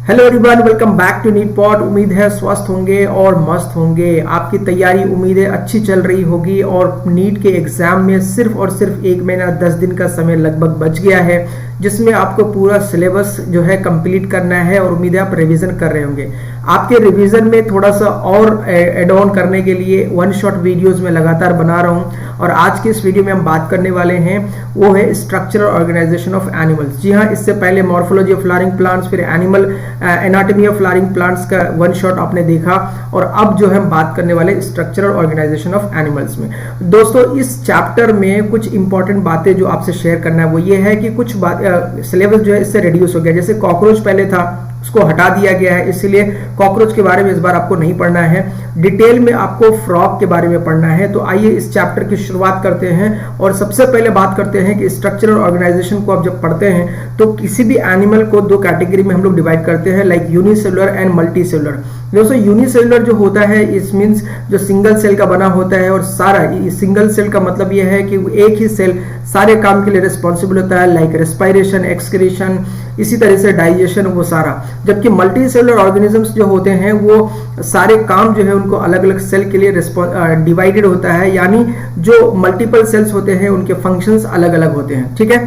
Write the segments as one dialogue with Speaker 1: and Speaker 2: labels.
Speaker 1: Hello everyone, welcome back to NEET pod. उम्मीद है स्वस्थ होंगे और मस्त होंगे। आपकी तैयारी उम्मीद है अच्छी चल रही होगी और नीट के एग्जाम में सिर्फ और सिर्फ 1 महीना 10 दिन का समय लगभग बच गया है, जिसमें आपको पूरा सिलेबस जो है कंप्लीट करना है और उम्मीद है आप रिवीजन कर रहे होंगे। आपके रिवीजन में थोड़ा सा और एड ऑन करने के लिए वन शॉट वीडियोस में लगातार बना रहा हूं और आज के इस वीडियो में हम बात करने वाले हैं वो है स्ट्रक्चरल ऑर्गेनाइजेशन ऑफ एनिमल्स। जी हाँ, इससे पहले मॉर्फोलॉजी ऑफ फ्लावरिंग प्लांट्स, फिर animal anatomy of flowering plants का वन शॉट आपने देखा और अब जो है हम बात करने वाले स्ट्रक्चरल ऑर्गेनाइजेशन ऑफ एनिमल्स में। दोस्तों, इस चैप्टर में कुछ इंपॉर्टेंट बातें जो आपसे शेयर करना है वो ये है कि कुछ सिलेबस जो है इससे रिड्यूस हो गया। जैसे कॉकरोच पहले था, उसको हटा दिया गया है, इसलिए कॉकरोच के बारे में इस बार आपको नहीं पढ़ना है। डिटेल में आपको फ्रॉग के बारे में पढ़ना है। तो आइए इस चैप्टर की शुरुआत करते हैं और सबसे पहले बात करते हैं कि स्ट्रक्चरल ऑर्गेनाइजेशन को आप जब पढ़ते हैं तो किसी भी एनिमल को 2 कैटेगरी में हम लोग डिवाइड करते हैं, लाइक यूनिसेलुलर एंड मल्टीसेलुलर। दोस्तों, यूनिसेलुलर जो होता है इस मींस जो सिंगल सेल का बना होता है और सारा सिंगल सेल का मतलब यह है कि एक ही सेल सारे काम के लिए रिस्पॉन्सिबल होता है, लाइक रेस्पिरेशन, एक्सक्रीशन, इसी तरह से डाइजेशन, वो सारा। जबकि मल्टी सेलुलर ऑर्गेनिजम्स जो होते हैं वो सारे काम जो है उनको अलग अलग सेल के लिए डिवाइडेड होता है, यानी जो मल्टीपल सेल्स होते हैं उनके फंक्शंस अलग अलग होते हैं। ठीक है,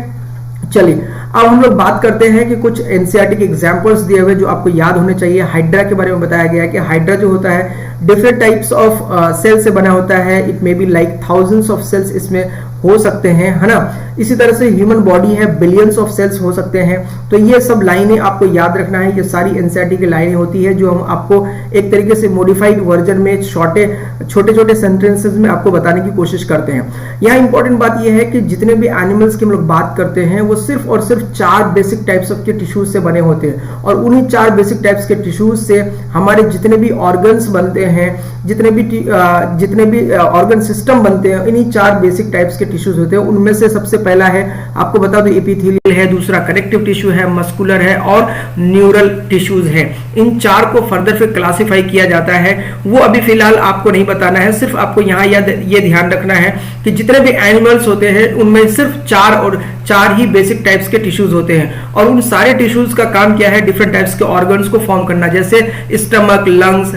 Speaker 1: चलिए अब हम लोग बात करते हैं कि कुछ एनसीईआरटी के एग्जांपल्स दिए हुए जो आपको याद होने चाहिए। हाइड्रा के बारे में बताया गया है कि हाइड्रा जो होता है डिफरेंट टाइप्स ऑफ सेल से बना होता है। It may be like thousands of cells इसमें हो सकते हैं, है ना। इसी तरह से ह्यूमन बॉडी है, बिलियंस ऑफ सेल्स हो सकते हैं। तो ये सब लाइनें आपको याद रखना है। ये सारी एनसीईआरटी की लाइनें होती है जो हम आपको एक तरीके से मॉडिफाइड वर्जन में छोटे छोटे सेंटेंसेस में आपको बताने की कोशिश करते हैं। यहाँ इंपॉर्टेंट बात यह है कि जितने भी एनिमल्स की हम लोग बात करते हैं वो सिर्फ और सिर्फ 4 बेसिक टाइप्स ऑफ के टिश्यूज से बने होते हैं और उन्हीं 4 बेसिक टाइप्स के टिश्यूज से हमारे जितने भी ऑर्गन्स बनते हैं, जितने भी ऑर्गन सिस्टम बनते हैं, इन्हीं 4 बेसिक टाइप्स के टिश्यूज होते हैं। उनमें से सबसे पहला है, आपको बता दो, एपिथेलियल है, दूसरा कनेक्टिव टिश्यू है, मस्कुलर है और न्यूरल टिश्यूज है। इन 4 को फर्दर फिर क्लासिफाई किया जाता है, वो अभी फिलहाल आपको नहीं बताना है। सिर्फ आपको यहाँ ये ध्यान रखना है कि जितने भी एनिमल्स होते हैं उनमें सिर्फ 4 ही बेसिक टाइप्स के टिश्यूज होते हैं और उन सारे टिश्यूज का काम क्या है, डिफरेंट टाइप्स के ऑर्गन्स को फॉर्म करना, जैसे स्टमक, लंग्स,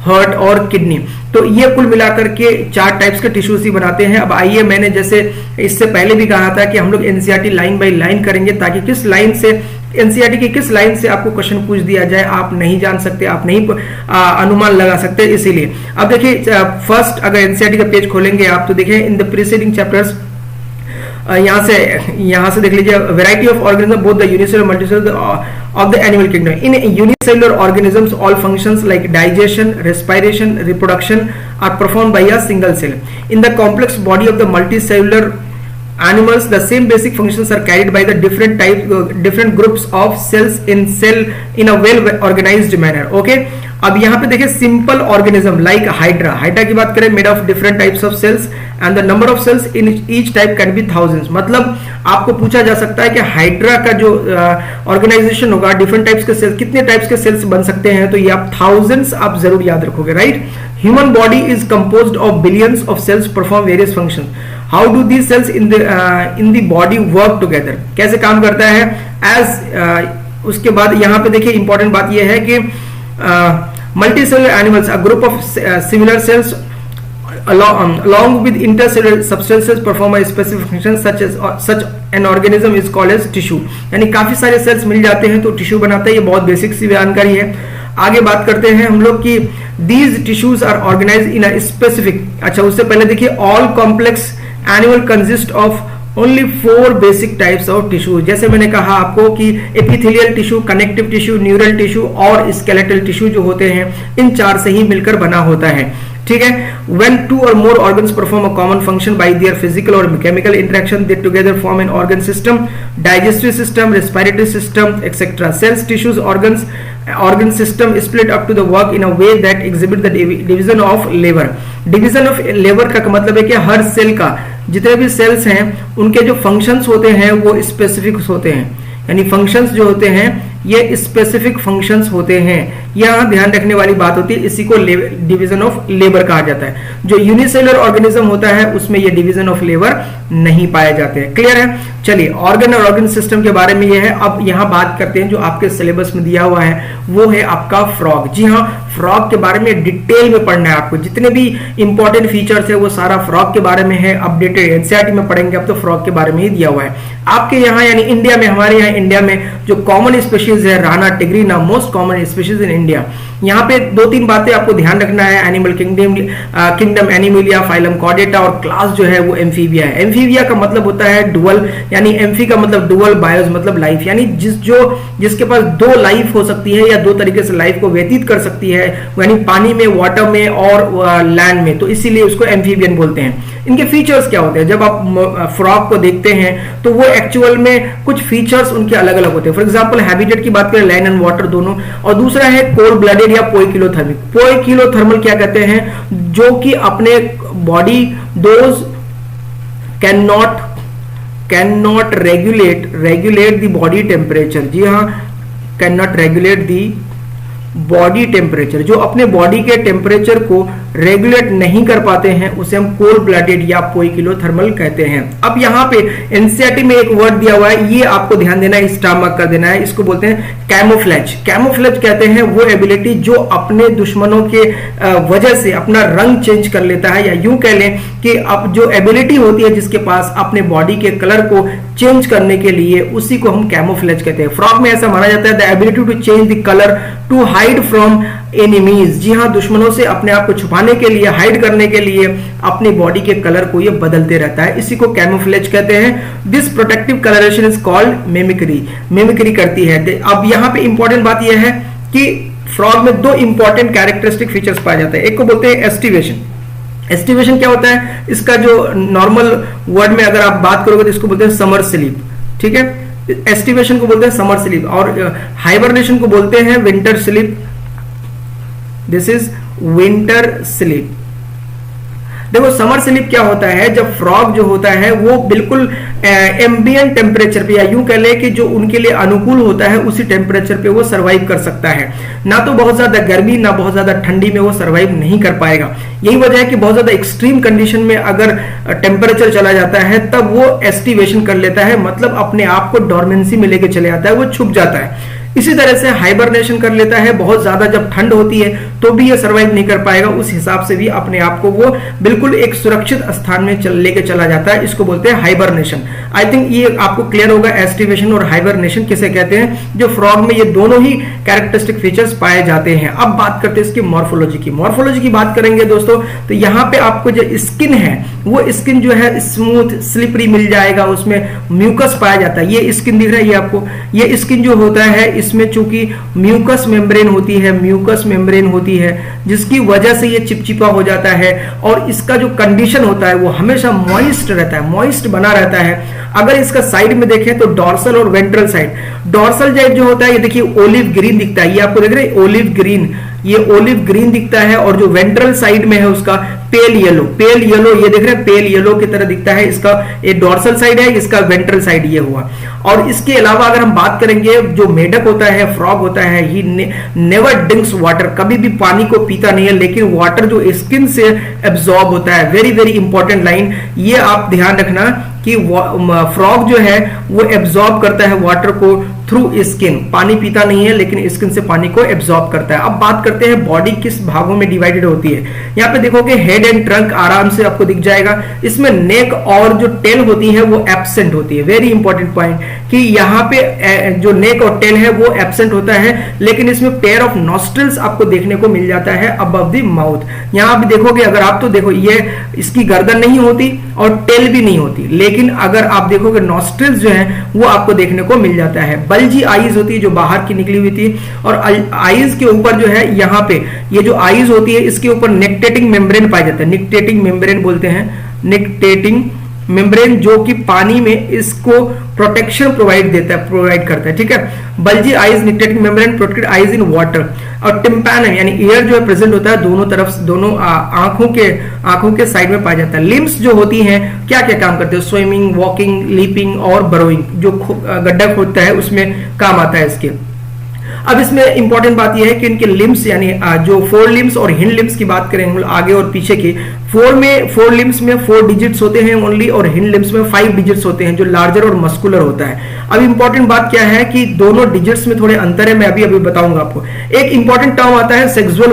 Speaker 1: हार्ट और किडनी। तो ये कुल मिलाकर के 4 टाइप्स के टिश्यूज ही बनाते हैं। अब आइए, मैंने जैसे इससे पहले भी कहा था कि हम लोग एनसीईआरटी लाइन बाय लाइन करेंगे ताकि किस लाइन से एनसीईआरटी की किस लाइन से आपको क्वेश्चन पूछ दिया जाए आप नहीं जान सकते, आप नहीं अनुमान लगा सकते। इसीलिए अब देखिए, फर्स्ट अगर एनसीईआरटी का पेज खोलेंगे आप तो देखिए इन द प्रीसीडिंग चैप्टर्स, यहाँ से देख लीजिए, variety of organism both the unicellular multicellular of the animal kingdom. In unicellular organisms all functions like digestion, respiration, reproduction are performed by a single cell. In the complex body of the multicellular animals the same basic functions are carried by the different groups of cells in a well organized manner. Okay, अब यहाँ पे देखिए simple organism like hydra की बात करें, made of different types of cells and the number of cells in each type can be thousands. मतलब आपको पूछा जा सकता है कि हाइड्रा का जो ऑर्गेनाइजेशन होगा, डिफरेंट टाइप्स के सेल्स, कितने टाइप्स के सेल्स बन सकते हैं, तो ये आप थाउजेंड्स आप जरूर याद रखोगे, right. Human body is composed of billions of cells perform various functions. How do these cells in the body work together, कैसे काम करता है उसके बाद यहाँ पे देखिए इंपॉर्टेंट बात यह है कि multicellular animals, a group of similar cells along with intercellular substances perform a specific function such an organism is called as tissue। यानी काफी सारे सेल्स मिल जाते हैं तो टिश्यू बनाता है। ये बहुत बेसिक सी जानकारी है। आगे बात करते हैं हम लोग कि these tissues are organized in a specific, अच्छा उससे पहले देखिए, all complex animal consist of only 4 basic types of tissue. जैसे मैंने कहा आपको कि epithelial tissue, connective tissue, neural tissue और स्केलेटल टिश्यू जो होते हैं इन 4 से ही मिलकर बना होता है। ठीक है, when 2 or more organs perform a common function by their physical or chemical interaction, they together form an organ system, digestive system, respiratory system, etc. Cells, tissues, organ system split up to the work in a way that exhibit the division of labor। division of labor का मतलब है कि हर cell का, जितने भी sales हैं उनके जो फंक्शंस होते हैं वो स्पेसिफिक होते हैं, यानी फंक्शंस जो होते हैं ये स्पेसिफिक फंक्शंस होते हैं। यहाँ ध्यान रखने वाली बात होती है, इसी को डिवीजन ऑफ लेबर कहा जाता है। जो यूनिसेलुलर ऑर्गेनिज्म होता है उसमें ये डिवीजन ऑफ लेबर नहीं पाए जाते हैं। क्लियर है। चलिए, ऑर्गन और ऑर्गन सिस्टम के बारे में ये है। अब यहां बात करते हैं जो आपके सिलेबस में दिया हुआ है, वो है आपका फ्रॉग। जी हाँ, फ्रॉग के बारे में डिटेल में पढ़ना है आपको। जितने भी इंपॉर्टेंट फीचर्स है वो सारा फ्रॉग के बारे में है। अपडेटेड एनसीईआरटी में पढ़ेंगे, अब तो फ्रॉग के बारे में ही दिया हुआ है आपके यहाँ, यानी इंडिया में। हमारे यहाँ इंडिया में जो कॉमन स्पीशीज है Rana tigrina, most common species in India. यहाँ पे 2-3 बातें आपको ध्यान रखना है। Animal kingdom Animalia, phylum Chordata, और क्लास जो है वो एम्फीबिया है। एम्फीबिया का मतलब होता है डुअल, यानी एम्फी का मतलब डुअल, बायोस मतलब लाइफ, यानी जिसके पास 2 लाइफ हो सकती है या 2 तरीके से लाइफ को व्यतीत कर सकती है, यानी पानी में, वाटर में और लैंड में, तो इसीलिए उसको एम्फीबियन बोलते हैं। इनके फीचर्स क्या होते हैं? जब आप फ्रॉग को देखते हैं तो वो एक्चुअल में कुछ फीचर्स उनके अलग अलग होते हैं। फॉर एग्जांपल हैबिटेट की बात करें, लैंड एंड वाटर दोनों, और दूसरा है कोल्ड ब्लडेड या पोइकिलोथर्मिक। पोइकिलोथर्मल क्या कहते हैं? जो कि अपने body those can not regulate the body temperature. जी हाँ, can not regulate the body temperature, जो अपने बॉडी के टेम्परेचर को रेगुलेट नहीं कर पाते हैं, उसे हम कोल्ड ब्लडेड या पोइकिलोथर्मल कहते हैं। अब यहाँ पे एनसीईआरटी में एक वर्ड दिया हुआ है, ये आपको ध्यान देना है, स्टार मार्क कर देना है। इसको बोलते हैं कैमोफ्लेज। कैमोफ्लेज कहते हैं वो एबिलिटी जो अपने दुश्मनों के वजह से अपना रंग चेंज कर लेता है, या यूं कह लें कि अब जो एबिलिटी होती है जिसके पास अपने बॉडी के कलर को चेंज करने के लिए, उसी को हम कैमोफ्लेज कहते हैं। फ्रॉग में ऐसा माना जाता है the ability to change the colour to hide from enemies. जी हाँ, दुश्मनों से अपने आप को छुपाने के लिए, हाइड करने के लिए अपनी बॉडी के कलर को ये बदलते रहता है, इसी को कैमोफ्लेज कहते हैं। This protective colouration is called mimicry करती है। अब यहाँ पे इंपॉर्टेंट बात यह है कि फ्रॉग में 2 इंपॉर्टेंट कैरेक्टरिस्टिक फीचर्स पाए जाते हैं। एक को बोलते हैं एस्टिवेशन। एस्टिवेशन क्या होता है? इसका जो नॉर्मल वर्ड में अगर आप बात करोगे तो इसको बोलते हैं समर स्लीप। ठीक है, एस्टिवेशन को बोलते हैं समर स्लीप, और हाइबरनेशन को बोलते हैं winter sleep. This is winter sleep. देखो, समर स्लीप क्या होता है? जब फ्रॉग जो होता है वो बिल्कुल एम्बिएंट टेम्परेचर पे, या यूं कह ले कि जो उनके लिए अनुकूल होता है उसी टेम्परेचर पे वो सरवाइव कर सकता है। ना तो बहुत ज्यादा गर्मी, ना बहुत ज्यादा ठंडी में वो सरवाइव नहीं कर पाएगा। यही वजह है कि बहुत ज्यादा एक्सट्रीम कंडीशन में अगर टेम्परेचर चला जाता है तब वो एस्टिवेशन कर लेता है, मतलब अपने आप को डॉर्मेंसी में लेके चले जाता है, वो छुप जाता है। इसी तरह से हाइबरनेशन कर लेता है, बहुत ज्यादा जब ठंड होती है तो भी ये सरवाइव नहीं कर पाएगा, उस हिसाब से भी अपने आप को वो बिल्कुल एक सुरक्षित स्थान में लेके चला जाता है, इसको बोलते हैं हाइबरनेशन। आई थिंक ये आपको क्लियर होगा एस्टिवेशन और हाइबरनेशन किसे कहते हैं, जो फ्रॉग में ये दोनों ही कैरेक्टरिस्टिक फीचर्स पाए जाते हैं। अब बात करते हैं इसकी मॉर्फोलॉजी की। मॉर्फोलॉजी की बात करेंगे दोस्तों, तो यहाँ पे आपको जो स्किन है वो स्किन जो है स्मूथ स्लिपरी मिल जाएगा, उसमें म्यूकस पाया जाता है। ये स्किन दिख रहा है ये आपको, ये स्किन जो होता है इसमें चूंकि म्यूकस मेम्ब्रेन होती है, जिसकी वजह से ये चिपचिपा हो जाता है, और इसका जो कंडीशन होता है वो हमेशा मॉइस्ट रहता है, मॉइस्ट बना रहता है। अगर इसका साइड में देखें तो डॉर्सल और वेंट्रल साइड, डॉर्सल साइड जो होता है ये देखिए ओलिव ग्रीन दिखता है, ये आपको देख रहे हैं ओलिव ग्रीन, ये ओलिव ग्रीन दिखता है, और जो वेंट्रल साइड में है उसका पेल येलो, ये देख रहे हैं पेल येलो की तरह दिखता है। इसका ये डॉर्सल साइड है, इसका वेंट्रल साइड ये हुआ। और इसके अलावा अगर हम बात करेंगे, जो मेढक होता है, फ्रॉग होता है, ही नेवर ड्रिंक्स वाटर, कभी भी पानी को पीता नहीं है, लेकिन वाटर जो स्किन से एब्जॉर्ब होता है। वेरी वेरी इंपॉर्टेंट लाइन, ये आप ध्यान रखना कि फ्रॉग जो है वो एब्जॉर्ब करता है वाटर को थ्रू स्किन, पानी पीता नहीं है लेकिन स्किन से पानी को एब्जॉर्ब करता है। अब बात करते हैं बॉडी किस भागों में डिवाइडेड होती है। यहाँ पे देखोगे हेड एंड ट्रंक आराम से आपको दिख जाएगा, इसमें नेक और जो टेल होती है वो एब्सेंट होती है। वेरी इंपॉर्टेंट पॉइंट कि यहाँ पे जो नेक और टेल है वो एब्सेंट होता है, लेकिन इसमें पेयर ऑफ नॉस्ट्रिल्स आपको देखने को मिल जाता है अबव द माउथ। यहाँ भी देखोगे अगर आप, तो देखो ये इसकी गर्दन नहीं होती और टेल भी नहीं होती, लेकिन अगर आप देखोगे नॉस्ट्रिल्स जो है वो आपको देखने को मिल जाता है। बल्जी आईज होती है जो बाहर की निकली हुई थी, और आईज के ऊपर जो है यहाँ पे ये जो आईज होती है इसके ऊपर निक्टेटिंग मेम्ब्रेन पाया जाता है, निक्टेटिंग मेम्ब्रेन बोलते हैं, निक्टेटिंग मेम्ब्रेन, जो कि पानी में इसको प्रोटेक्शन प्रोवाइड करता है। ठीक है, bulgy eyes, nictitating membrane protect eyes in water. और टिम्पैनम यानी ईयर जो है प्रेजेंट होता है दोनों तरफ, दोनों आंखों के साइड में पाया जाता है। लिम्स जो होती हैं क्या क्या काम करते हैं, स्विमिंग, वॉकिंग, लीपिंग और बरोइंग, जो गड्ढा खोदता है उसमें काम आता है इसके। अब इसमें इंपॉर्टेंट बात यह है कि इनके लिम्स यानी जो फोर लिम्स और हिंड लिम्स की बात करें आगे और पीछे की, फोर लिम्स में 4 डिजिट्स होते हैं ओनली, और हिंड लिम्स में 5 डिजिट्स होते हैं, जो लार्जर और मस्कुलर होता है। अब इंपॉर्टेंट बात क्या है कि दोनों डिजिट्स में थोड़े अंतर है, मैं अभी अभी बताऊंगा आपको। एक इंपॉर्टेंट टर्म आता है सेक्सुअल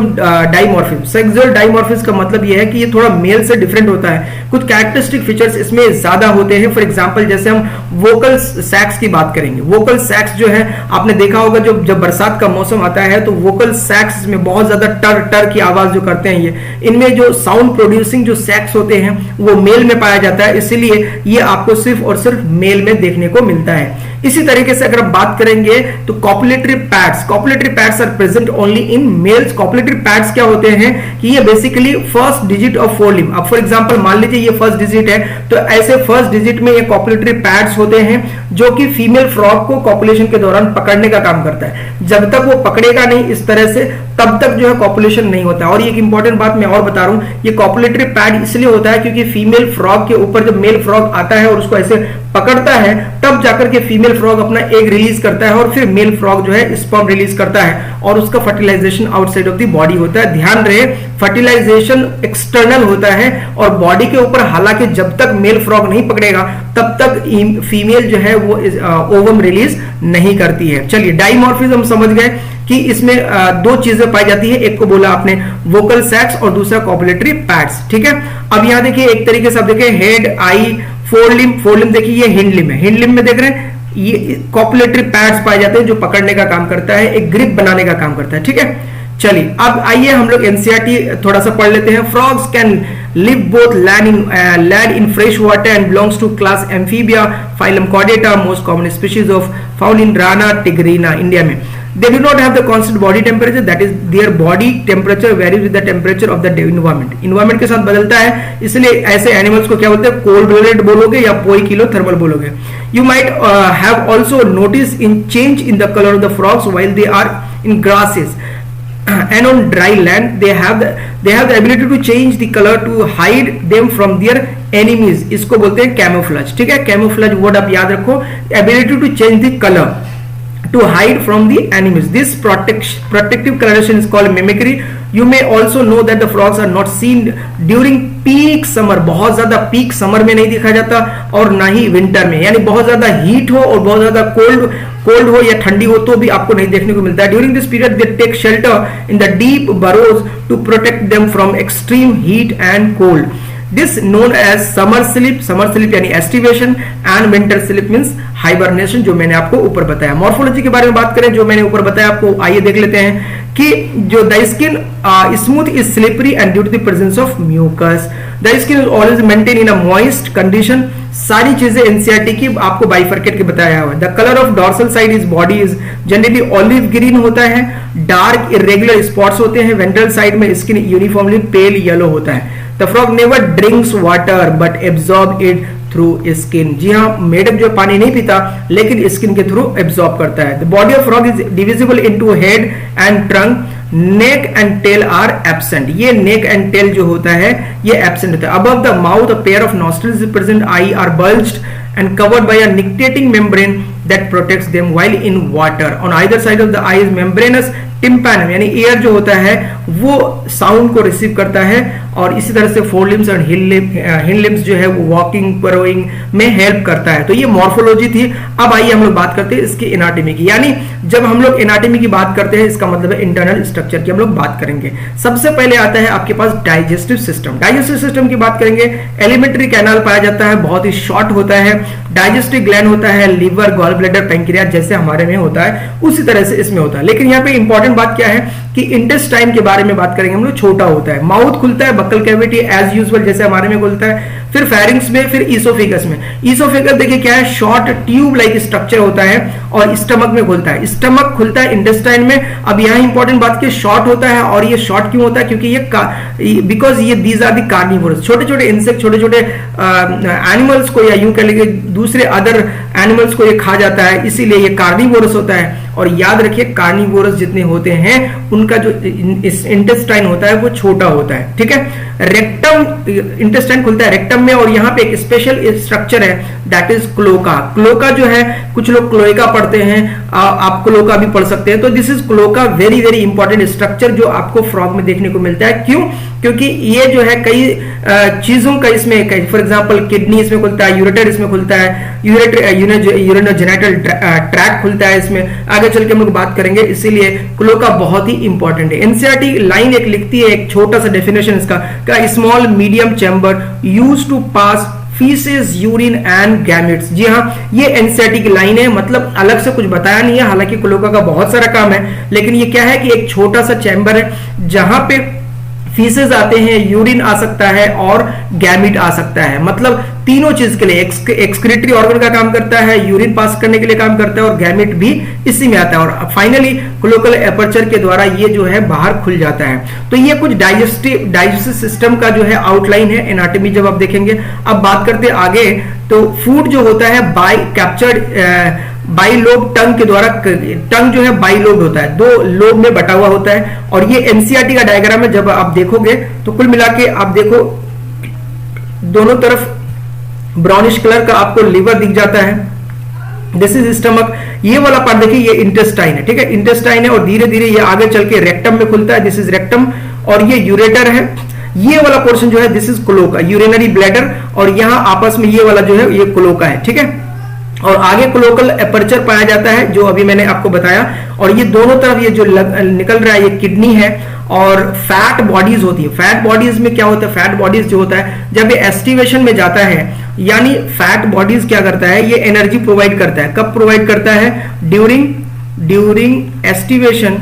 Speaker 1: डाइमॉर्फिज्म। सेक्सुअल डाइमॉर्फिज्म का मतलब यह है कि ये थोड़ा मेल से डिफरेंट होता है, कुछ कैरेक्टरिस्टिक फीचर्स इसमें ज्यादा होते हैं। फॉर एग्जांपल जैसे हम वोकल सैक्स की बात करेंगे, वोकल सैक्स जो है आपने देखा होगा, जब बरसात का मौसम आता है तो वोकल सैक्स में बहुत ज्यादा टर टर की आवाज जो करते हैं, ये इनमें जो साउंड प्रोड्यूसिंग जो सैक्स होते हैं वो मेल में पाया जाता है, इसीलिए ये आपको सिर्फ और सिर्फ मेल में देखने को मिलता है। इसी तरीके से अगर आप बात करेंगे तो copulatory pads are present only in males. Copulatory pads क्या होते हैं कि ये basically first digit of forelimb. अब फॉर एग्जांपल मान लीजिए ये फर्स्ट डिजिट है, तो ऐसे फर्स्ट डिजिट में ये कॉपुलेटरी पैड्स होते हैं जो कि फीमेल फ्रॉग को कॉपुलेशन के दौरान पकड़ने का काम करता है। जब तक वो पकड़ेगा नहीं इस तरह से, तब तक जो है कॉपुलेशन नहीं होता। और ये एक इंपॉर्टेंट बात मैं और बता रहा हूं, ये कॉपुलेटरी पैड इसलिए होता है क्योंकि फीमेल फ्रॉग के ऊपर जब मेल फ्रॉग आता है और उसको ऐसे पकड़ता है, तब जाकर के फीमेल फ्रॉग अपना एग रिलीज करता है और फिर मेल फ्रॉग जो है स्पर्म रिलीज करता है और उसका fertilisation outside of the body होता है। ध्यान रहे, फर्टिलाइजेशन एक्सटर्नल होता है और बॉडी के ऊपर, हालांकि जब तक मेल फ्रॉग नहीं पकड़ेगा तब तक फीमेल जो है वो ओवम रिलीज नहीं करती है। चलिए, डाइमॉर्फिज्म समझ गए कि इसमें दो चीजें पाई जाती है, एक को बोला आपने वोकल सैक्स और दूसरा कॉपुलेटरी पैड्स। ठीक है, अब यहां देखिए एक तरीके से आप देखिए हेड, आई, फोर लिम्ब देखिए ये हिंड लिम्ब है। हिंड लिम्ब में देख रहे हैं ये कॉपुलेटरी पैड्स पाए जाते हैं जो पकड़ने का काम करता है, एक ग्रिप बनाने का काम करता है। ठीक है, चलिए अब आइए हम लोग एनसीईआरटी थोड़ा सा पढ़ लेते हैं। Frogs can live both land in fresh water and belongs to class Amphibia, phylum Chordata, most common species of found in Rana tigrina, India में। They do not have the constant body temperature, that is their body temperature varies with the temperature of the environment. Environment के साथ बदलता है, इसलिए ऐसे animals को क्या बोलते हैं, कोल्ड ब्लडेड बोलोगे या पोइकिलोथर्मल बोलोगे। You might have also noticed in change in the color of the frogs while they are in grasses and on dry land. They have the ability to change the color to hide them from their enemies. इसको बोलते हैं camouflage. ठीक है, camouflage word आप याद रखो, ability to change the color to hide from the enemies. This protective coloration is called mimicry. You may also know that the frogs are not seen during peak summer. बहुत ज्यादा peak summer में नहीं देखा जाता और ना ही winter में, यानी बहुत ज्यादा हीट हो और बहुत ज्यादा कोल्ड हो या ठंडी हो तो भी आपको नहीं देखने को मिलता है। During this period they take shelter in the deep burrows to protect them from extreme heat and cold. This known as summer sleep यानी aestivation, and winter sleep means hibernation, जो मैंने आपको ऊपर बताया। मॉर्फोलॉजी के बारे में बात करें, जो मैंने ऊपर बताया आपको, आइए देख लेते हैं कि जो the skin smooth is slippery and due to the presence of mucus. The skin is always maintain in a moist condition. सारी चीजें एनसीईआरटी की आपको बाइफरकेट के बताया हुआ है। The colour of dorsal side is body is generally olive green होता है, डार्क इरेगुलर स्पॉट्स होते हैं। वेंट्रल साइड में स्किन यूनिफॉर्मली पेल येलो होता है। The frog never drinks water but absorb it through skin. जी हाँ, मेढक जो पानी नहीं पीता लेकिन स्किन के थ्रू एब्जॉर्ब करता है। The body of frog is divisible into head and trunk, neck and tail are absent. ये नेक एंड टेल जो होता है ये एब्सेंट होता है। Above the mouth a pair of nostrils present, I R bulged and covered by a nictitating membrane that protects them while in water. On either side of the eye is membranous tympanum, यानी air जो होता है वो sound को receive करता है और इसी तरह से फोर लिम्स और हिंड लिम्स जो है वो वॉकिंग बरोइंग में हेल्प करता है। तो ये मॉर्फोलॉजी थी। अब आइए हम लोग बात करते हैं इसकी एनाटॉमी की, यानी जब हम लोग एनाटॉमी की बात करते हैं इसका मतलब है इंटरनल स्ट्रक्चर की हम लोग बात करेंगे। सबसे पहले आता है आपके पास डाइजेस्टिव सिस्टम। डाइजेस्टिव सिस्टम की बात करेंगे, एलिमेंट्री कैनाल पाया जाता है, बहुत ही शॉर्ट होता है। डाइजेस्टिव ग्लैंड होता है, लीवर, गॉल ब्लैडर, पैंक्रियाज जैसे हमारे में होता है उसी तरह से इसमें होता है। लेकिन यहाँ पे इंपॉर्टेंट बात क्या है कि इंटेस्टाइन के बारे में बात करेंगे हम लोग, छोटा होता है। माउथ खुलता है, बक्कल कैविटी एज यूजुअल जैसे हमारे में खुलता है, फिर फेरिंग्स में, फिर ईसोफेगस में। ईसोफेगस देखिए क्या है, शॉर्ट ट्यूब लाइक स्ट्रक्चर होता है और स्टमक में खुलता है। स्टमक खुलता है इंटेस्टाइन में। अब यहाँ इंपॉर्टेंट बात की शॉर्ट होता है, और ये शॉर्ट क्यों होता है, क्योंकि ये बिकॉज ये दीज आर दी कार्निवोरस, छोटे छोटे इंसेक्ट, छोटे छोटे एनिमल्स को या यूं कह लीजिए दूसरे अदर एनिमल्स को ये खा जाता है, इसीलिए ये कार्निवोरस होता है। और याद रखिए कार्निवोरस जितने होते हैं उनका जो इंटेस्टाइन होता है वो छोटा होता है। ठीक है, रेक्टम इंटेस्टाइन खुलता है रेक्टम में, और यहाँ पे एक स्पेशल स्ट्रक्चर है दैट इज क्लोका। क्लोका जो है, कुछ लोग क्लोएका पढ़ते हैं, आप क्लोका भी पढ़ सकते हैं। तो this is cloaca, very very important structure जो आपको फ्रॉग में देखने को मिलता है। क्यों? क्योंकि ये जो है कई चीजों का इसमें, फॉर एग्जांपल किडनी इसमें खुलता है, यूरेटर इसमें खुलता है, यूरिनोजेनिटल ट्रैक खुलता है इसमें, आगे चल के हम लोग बात करेंगे, इसीलिए क्लोका बहुत ही इंपॉर्टेंट है। एनसीईआरटी लाइन एक लिखती है, एक छोटा सा डेफिनेशन इसका, small medium chamber use to pass faeces, urine and gametes. जी हाँ, ये एनसीईआरटी की लाइन है, मतलब अलग से कुछ बताया नहीं है, हालांकि क्लोका का बहुत सारा काम है, लेकिन ये क्या है कि एक छोटा सा चैम्बर है जहां पे फीसेस आते हैं, यूरिन आ सकता है और गैमिट आ सकता है, मतलब तीनों चीज के लिए एक्सक्रीटरी ऑर्गन का काम करता है, यूरिन पास करने के लिए काम करता है और गैमिट भी इसी में आता है, और फाइनली क्लोकल एपर्चर के द्वारा ये जो है बाहर खुल जाता है। तो ये कुछ डाइजेस्टिव सिस्टम का जो है आउटलाइन है, एनाटॉमी जब आप देखेंगे। अब बात करते हैं आगे, तो फूड जो होता है बाइलोब टंग के द्वारा, टंग जो है बाइलोब होता है, दो लोब में बटा हुआ होता है, और ये एनसीईआरटी का डायग्राम है, जब आप देखोगे तो कुल मिला के आप देखो दोनों तरफ ब्राउनिश कलर का आपको लिवर दिख जाता है, दिस इज स्टमक। ये वाला पार्ट देखिए, ये इंटेस्टाइन है, ठीक है, इंटेस्टाइन है, और धीरे धीरे ये आगे चल के रेक्टम में खुलता है, दिस इज रेक्टम, और ये यूरेटर है। ये वाला पोर्शन जो है this is cloaca, urinary bladder, और यहां आपस में ये वाला जो है ये क्लोका है, ठीक है। और आगे क्लोकल एपर्चर पाया जाता है, जो अभी मैंने आपको बताया, और ये दोनों तरफ ये जो निकल रहा है ये किडनी है, और फैट बॉडीज होती है। फैट बॉडीज में क्या होता है, फैट बॉडीज जो होता है जब ये एस्टिवेशन में जाता है, यानी फैट बॉडीज क्या करता है, ये एनर्जी प्रोवाइड करता है। कब प्रोवाइड करता है, during aestivation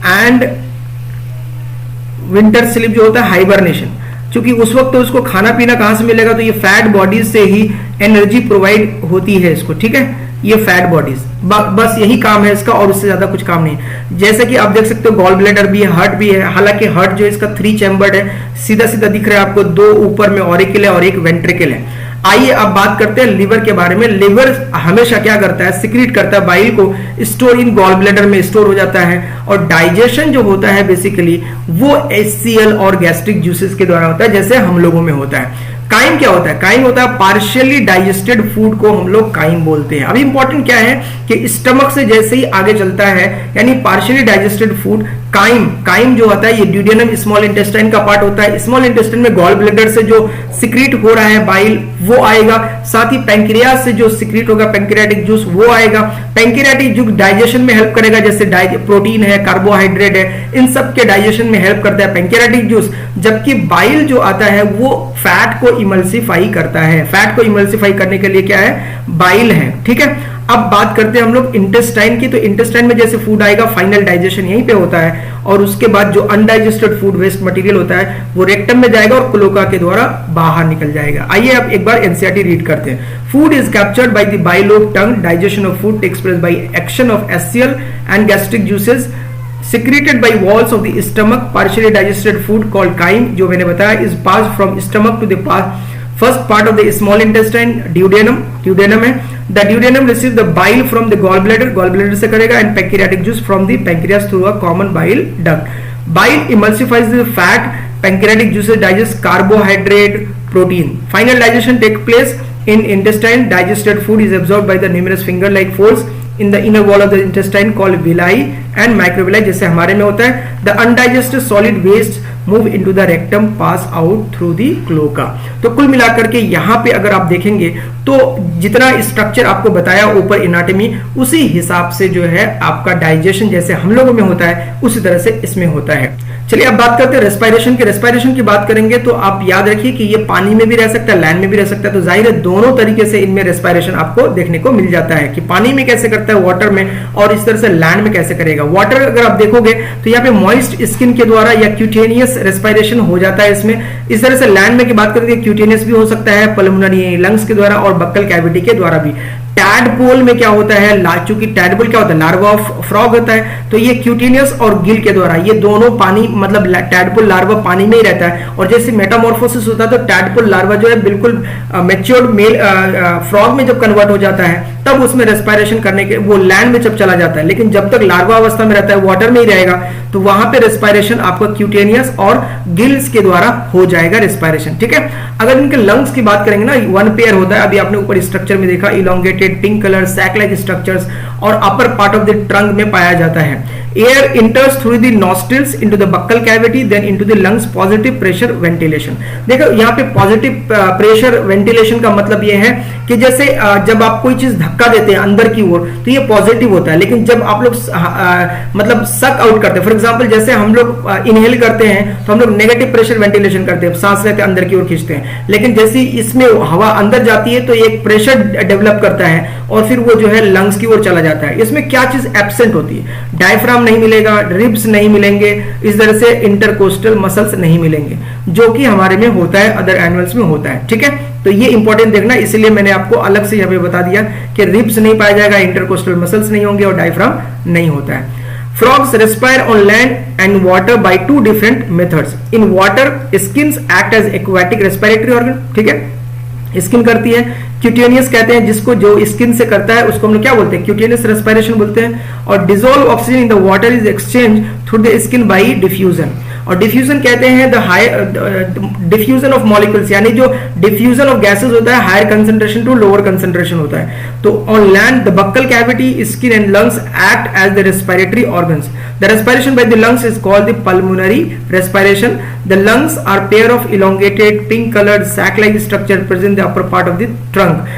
Speaker 1: and winter sleep जो होता है हाइबरनेशन। क्योंकि उस वक्त तो उसको खाना पीना कहां से मिलेगा, तो ये फैट बॉडीज से ही एनर्जी प्रोवाइड होती है इसको, ठीक है, ये फैट बॉडीज, बस यही काम है इसका, और उससे ज्यादा कुछ काम नहीं। जैसे कि आप देख सकते हो गॉल ब्लैडर भी है, हार्ट भी है, हालांकि हार्ट जो इसका 3 चैम्बर्ड है, सीधा सीधा दिख रहा है आपको, 2 ऊपर में ऑरिकल है और एक वेंट्रिकल है। आइए अब बात करते हैं लिवर के बारे में। लिवर हमेशा क्या करता है, सिक्रीट करता है बाइल को, स्टोर इन गॉल ब्लैडर में स्टोर हो जाता है, और डाइजेशन जो होता है बेसिकली वो HCl और गैस्ट्रिक जूसेस के द्वारा होता है, जैसे हम लोगों में होता है। काइम क्या होता है, काइम होता है पार्शियली डाइजेस्टेड फूड को हम लोग काइम बोलते हैं। अभी इंपॉर्टेंट क्या है कि स्टमक से जैसे ही आगे चलता है, यानी पार्शियली डाइजेस्टेड फूड, काइम जो होता है ये ड्यूडेनम स्मॉल इंटेस्टाइन का पार्ट होता है। स्मॉल इंटेस्टाइन में गॉल ब्लैडर से जो सिक्रीट हो रहा है बाइल वो आएगा, साथ ही पैंक्रियाज से जो सिक्रीट होगा पैंक्रियाटिक जूस वो आएगा। पैंक्रियाटिक जूस डाइजेशन में हेल्प करेगा, जैसे प्रोटीन है, कार्बोहाइड्रेट है, इन सब के डाइजेशन में हेल्प करता है पैंक्रियाटिक जूस। जबकि बाइल जो आता है वो फैट को इमल्सिफाई करता है, फैट को इमल्सिफाई करने के लिए क्या है, बाइल है, ठीक है। अब बात करते हैं हम लोग इंटेस्टाइन की, तो इंटेस्टाइन में जैसे फूड आएगा फाइनल डाइजेशन यहीं पे होता है, और उसके बाद जो अनडाइजेस्टेड फूड वेस्ट मटेरियल होता है वो रेक्टम में जाएगा और क्लोका के द्वारा बाहर निकल जाएगा। आइए अब एक बार एनसीईआरटी रीड करते हैं। Food is captured by the bilobed tongue, digestion of food takes place by action of HCl and gastric juices secreted by walls of the stomach. Partially digested food called chyme जो मैंने बताया is passed from stomach to the first part of the small intestine, duodenum है। The duodenum receives the bile from the gallbladder से करेगा, and pancreatic juice from the pancreas through a common bile duct. Bile emulsifies the fat, pancreatic juices digest carbohydrate, protein. Final digestion takes place in intestine. Digested food is absorbed by the numerous finger-like folds in the inner wall of the intestine called villi and microvilli, जैसे हमारे में होता है। The undigested solid waste move into the rectum, pass out through the cloaca। तो कुल मिलाकर के यहाँ पे अगर आप देखेंगे तो जितना स्ट्रक्चर आपको बताया ऊपर एनाटॉमी, उसी हिसाब से जो है आपका डाइजेशन जैसे हम लोगों में होता है उसी तरह से इसमें होता है। चलिए अब बात करते हैं रेस्पिरेशन की। रेस्पिरेशन की बात करेंगे तो आप याद रखिए कि ये पानी में भी रह सकता है, लैंड में भी रह सकता है, तो जाहिर है दोनों तरीके से इनमें रेस्पिरेशन आपको देखने को मिल जाता है कि पानी में कैसे करता है, वाटर में, और इस तरह से लैंड में कैसे करेगा। वाटर अगर आप देखोगे तो यहाँ पे मॉइस्ट स्किन के द्वारा या क्यूटेनियस रेस्पिरेशन हो जाता है इसमें। इस तरह से लैंड में की बात करेंगे क्यूटेनियस भी हो सकता है, पल्मोनरी लंग्स के द्वारा और बक्कल कैविटी के द्वारा भी। टैडपोल में क्या होता है, चूंकि टैडपोल क्या होता है, लार्वा ऑफ फ्रॉग होता है, तो ये क्यूटेनियस और गिल के द्वारा, ये दोनों पानी, मतलब टैडपोल लार्वा पानी में ही रहता है, और जैसे मेटामॉर्फोसिस होता है तो टैडपोल लार्वा जो है बिल्कुल मैच्योर्ड मेल फ्रॉग में जब कन्वर्ट हो जाता है तब उसमें रेस्पिरेशन करने के वो लैंड में जब चला जाता है, लेकिन जब तक लार्वा अवस्था में रहता है वाटर में ही रहेगा तो वहां पे रेस्पिरेशन आपको क्यूटेनियस और गिल्स के द्वारा हो जाएगा रेस्पिरेशन, ठीक है। अगर इनके लंग्स की बात करेंगे ना, 1 पेयर होता है, अभी आपने ऊपर स्ट्रक्चर में देखा elongated elongated pink colour sac like structures और upper part of the trunk में पाया जाता है। Air enters through the nostrils into the buccal cavity then into the lungs, positive pressure ventilation. देखो यहाँ पे पॉजिटिव प्रेशर वेंटिलेशन का मतलब ये है कि जैसे जब आप कोई चीज धक्का देते हैं अंदर की ओर तो ये पॉजिटिव होता है, लेकिन जब आप लोग मतलब सक आउट करते हैं, फॉर एग्जांपल जैसे हम लोग इनहेल करते हैं तो हम लोग नेगेटिव प्रेशर वेंटिलेशन करते हैं, सांस लेते अंदर की ओर खींचते हैं, लेकिन जैसे इसमें हवा अंदर जाती है तो एक प्रेशर डेवलप करता है और फिर वो जो है लंग्स की ओर चला जाता है। इसमें क्या चीज एब्सेंट होती है? डायफ्राम नहीं मिलेगा, रिब्स नहीं मिलेंगे, इस तरह से इंटरकोस्टल मसल्स नहीं मिलेंगे, जो कि हमारे में होता है, अदर एनिमल्स में होता है। ठीक है, तो ये इंपॉर्टेंट देखना, इसलिए मैंने आपको अलग से यहाँ पे बता दिया कि रिब्स नहीं पाया जाएगा, इंटरकोस्टल मसल्स नहीं होंगे और डायफ्राम नहीं होता है। Frogs respire on land and water by two different methods. In water, skins act as aquatic respiratory organ. ठीक है, स्किन करती है, क्यूटेनियस कहते हैं जिसको, जो स्किन से करता है उसको हम लोग क्या बोलते हैं? क्यूटेनियस रेस्पिरेशन बोलते हैं। और dissolve oxygen in the water is exchange through the skin by diffusion. और डिफ्यूजन कहते हैं द डिफ्यूजन ऑफ मॉलिक्यूल्स, यानी जो डिफ्यूजन ऑफ गैसेस होता है higher concentration to lower concentration होता है। तो on land the buccal cavity, skin and lungs act as the respiratory organs. The respiration by the lungs is called the pulmonary respiration. The lungs are pair of elongated pink colored sac like structure present in the upper part of the trunk.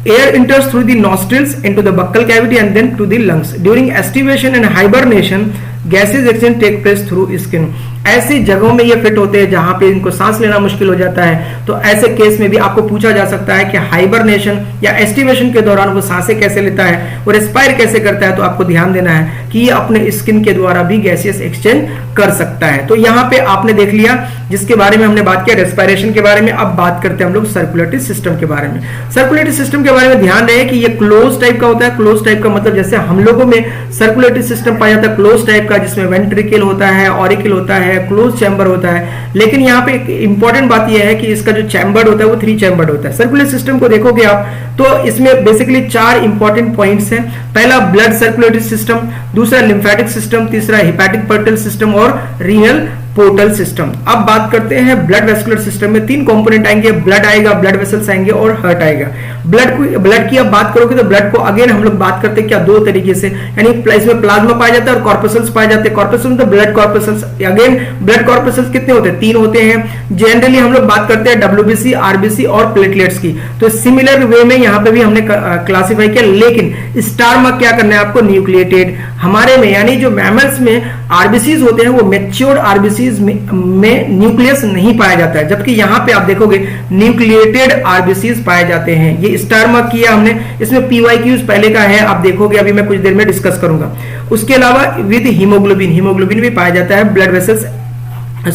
Speaker 1: Air enters through the nostrils into the buccal cavity and then to the lungs. During estivation and hibernation, gases exchange take place through skin. ऐसी जगहों में ये fit होते हैं जहां पे इनको सांस लेना मुश्किल हो जाता है, तो ऐसे केस में भी आपको पूछा जा सकता है कि हाइबरनेशन या एस्टिवेशन के दौरान वो सांसें कैसे लेता है, वो रेस्पायर कैसे करता है। तो आपको ध्यान देना है कि ये अपने स्किन के द्वारा भी गैसियस एक्सचेंज कर सकता है। तो यहाँ पे आपने देख लिया जिसके बारे में हमने बात किया, रेस्पिरेशन के बारे में। अब बात करते हैं हम लोग सर्कुलेटरी सिस्टम के बारे में। सर्कुलेटरी सिस्टम के बारे में ध्यान रहे कि ये क्लोज टाइप का होता है। क्लोज टाइप का मतलब जैसे हम लोगों में सर्कुलेटरी सिस्टम पाया जाता है क्लोज टाइप का, जिसमें वेंट्रिकल होता है, ऑरिकल होता है, क्लोज चैम्बर होता है। लेकिन यहाँ पे एक इंपॉर्टेंट बात यह है कि इसका जो चैम्बर होता है वो 3 चैम्बर होता है। सर्कुलेटरी सिस्टम को देखोगे आप तो इसमें बेसिकली 4 इंपॉर्टेंट पॉइंट्स हैं। पहला ब्लड सर्कुलेटरी सिस्टम, दूसरा लिम्फेटिक सिस्टम, तीसरा हिपैटिक पोर्टल सिस्टम और रीनल पोर्टल सिस्टम। अब बात करते हैं ब्लड वेस्कुलर सिस्टम में 3 कंपोनेंट आएंगे, ब्लड आएगा, ब्लड वेसल्स आएंगे और हार्ट आएगा। ब्लड की अब बात करोगे तो ब्लड को अगेन हम लोग बात करते हैं क्या 2 तरीके से, यानी इसमें प्लाज्मा पाया जाता है और कॉर्पसल्स पाए जाते हैं। कॉर्पसल्स मतलब blood corpuscles, again blood corpuscles कितने होते हैं? 3 होते हैं। जनरली हम लोग बात करते हैं WBC, RBC और प्लेटलेट्स की। तो सिमिलर वे में यहाँ पे भी हमने क्लासिफाई किया, लेकिन स्टार मार्क क्या करना है आपको? न्यूक्लिएटेड। हमारे में यानी जो मैमल्स में आरबीसीज होते हैं वो मैच्योर्ड आरबीसीज में न्यूक्लियस नहीं पाया जाता है, जबकि यहाँ पे आप देखोगे न्यूक्लिएटेड आरबीसीज पाए जाते हैं। ये स्टार मार्क किया हमने, इसमें PYQs पहले का है, आप देखोगे, अभी मैं कुछ देर में डिस्कस करूंगा। उसके अलावा विद हीमोग्लोबिन भी पाया जाता है ब्लड वेसल्स,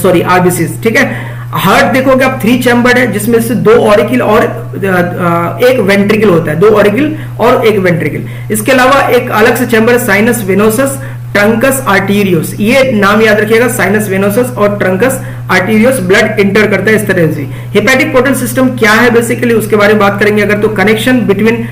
Speaker 1: सॉरी आरबीसीज। ठीक है, हार्ट देखोगे आप 3 चैम्बर्ड है, जिसमें से 2 ऑरिकल और 1 वेंट्रिकल होता है, 2 ऑरिकल और 1 वेंट्रिकल। इसके अलावा एक अलग से चैम्बर है साइनस वेनोसस, ट्रंकस आर्टीरियोस। ये नाम याद रखिएगा, साइनस वेनोसस और ट्रंकस आर्टीरियोस ब्लड इंटर करता है इस तरह से। हिपैटिक पोर्टल सिस्टम क्या है बेसिकली, उसके बारे में बात करेंगे अगर, तो connection between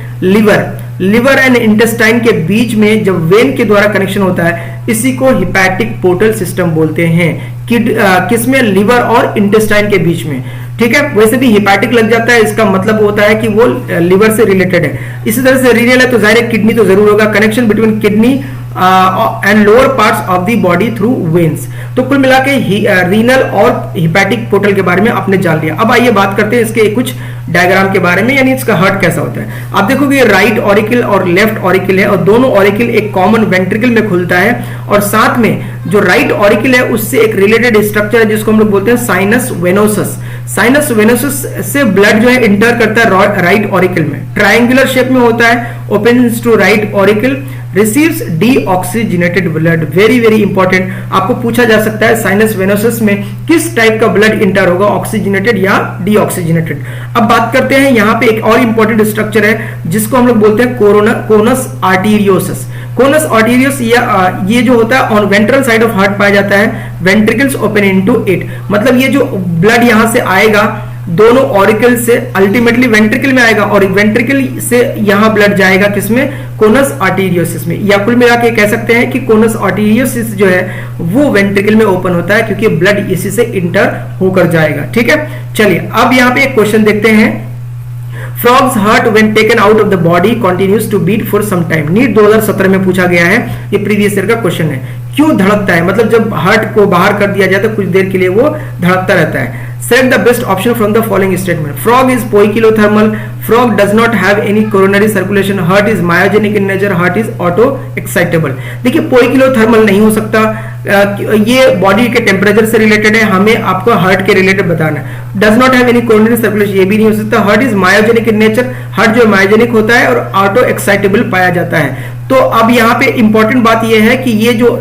Speaker 1: liver and intestine के बीच में जब वेन के द्वारा कनेक्शन होता है, इसी को हिपैटिक पोर्टल सिस्टम बोलते हैं। किसमें? लिवर और इंटेस्टाइन के बीच में। ठीक है, वैसे भी हिपैटिक लग जाता है, इसका मतलब होता है कि वो लिवर से रिलेटेड है। इसी तरह से रीनल है तो जाहिर है किडनी तो जरूर होगा। Connection between kidney and lower parts of the body through veins. तो कुल मिला के रीनल और हिपैटिक पोर्टल के बारे में आपने जान लिया। अब आइए बात करते हैं इसके कुछ डायग्राम के बारे में, यानी इसका हार्ट कैसा होता है। आप देखोगे राइट ऑरिकल और लेफ्ट ऑरिकल है, और दोनों ऑरिकल एक कॉमन वेंट्रिकल में खुलता है, और साथ में जो राइट ऑरिकल है उससे एक रिलेटेड स्ट्रक्चर है जिसको हम लोग बोलते हैं साइनस वेनोसस। साइनस वेनोसस से ब्लड जो है इंटर करता है राइट ऑरिकल में, ट्रायंगुलर शेप में होता है, opens to right auricle, receives deoxygenated blood. Very very important, आपको पूछा जा सकता है साइनस वेनोसस में किस टाइप का ब्लड इंटर होगा, ऑक्सीजनेटेड या डीऑक्सीजनेटेड। अब बात करते हैं, यहाँ पे एक और इंपॉर्टेंट स्ट्रक्चर है जिसको हम लोग बोलते हैं कोनस आर्टीरियोसस। कोनस आर्टीरियोस ये जो होता है on ventral side of heart पाया जाता है, वेंट्रिकल्स ओपन इनटू इट। मतलब ये जो ब्लड यहां से आएगा दोनों ऑरिकल से अल्टीमेटली वेंट्रिकल में आएगा, और वेंट्रिकल से यहां ब्लड जाएगा किसमें? कोनस आर्टीरियोसिस में। या कुल मिला के कह सकते हैं कि कोनस आर्टीरियोसिस जो है वो वेंट्रिकल में ओपन होता है, क्योंकि ब्लड इसी से इंटर होकर जाएगा। ठीक है, चलिए अब यहाँ पे एक क्वेश्चन देखते हैं। Frog's heart when taken out of the body continues to beat for some time. NEET 2017 में पूछा गया है, ये प्रीवियस ईयर का क्वेश्चन है। क्यों धड़कता है, मतलब जब हार्ट को बाहर कर दिया जाए तो कुछ देर के लिए वो धड़कता रहता है। Select the best option from the following statement. Frog is poikilothermal. Frog does not have any coronary circulation. Heart is myogenic in nature. Heart is auto excitable. देखिए poikilothermal नहीं हो सकता, ये बॉडी के टेम्परेचर से रिलेटेड है, हमें आपको हार्ट के रिलेटेड बताना है। Does not have any coronary circulation, ये भी नहीं हो सकता। Heart is myogenic in nature, heart जो मायोजेनिक होता है और ऑटो एक्साइटेबल पाया जाता है। तो अब यहाँ पे इंपॉर्टेंट बात ये है कि ये जो